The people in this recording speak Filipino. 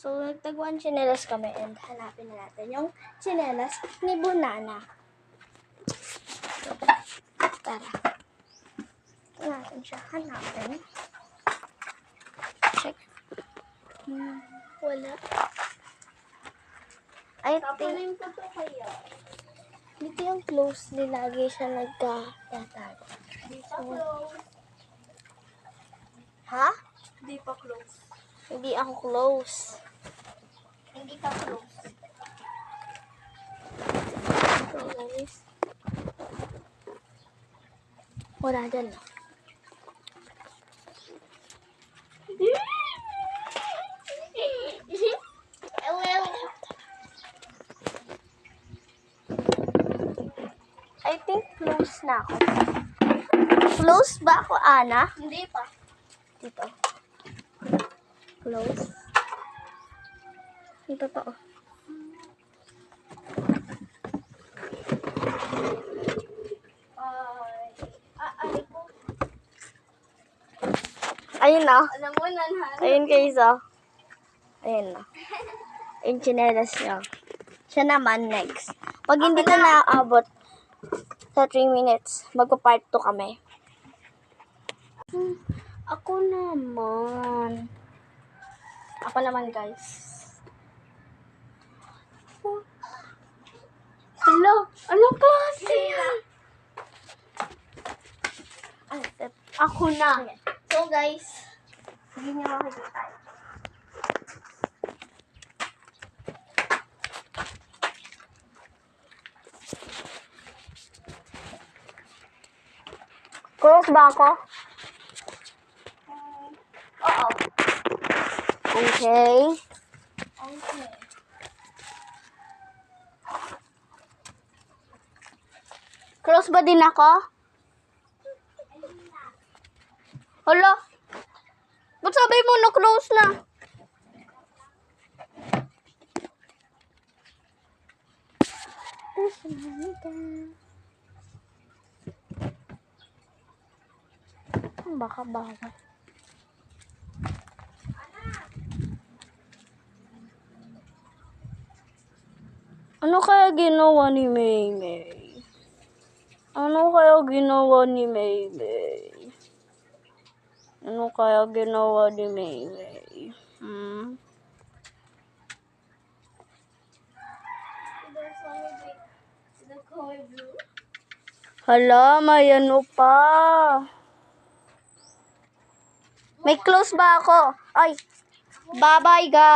So, nagtaguan tsinelas kami and hanapin na natin yung tsinelas ni Bunana. So, tara. Ito natin siya hanapin. Check. Wala. I think, dito yung close lagi siya nagkatago. So, ha? Hindi pa close. Hindi ako close. Hindi ka close. So, guys. Wala dyan. I think close na ako. Close ba ako, Ana? Hindi pa. Dito. Close. Yung totoo. Ayun na. Alam mo na, Ayun guys, oh. Ayun na. Yung tsinelas niya. Siya naman next. Pag hindi na naaabot sa 3 minutes, magpa-part 2 kami. Ako naman. Ako naman, guys. Hello? Anong klase yan? Ako na. So, guys, hindi niyo makikita. Close ba ako? Oo. Okay. Okay. Close ba din ako? Hala? Ba't sabi mo na close na? Baka bawal. Ano kaya ginawa ni Maymay? Ano kaya ginawa ni Maymay? Ano kaya ginawa ni Maymay? There's one with the color blue. Hala, may ano pa. May close ba ako? Ay, bye-bye guys.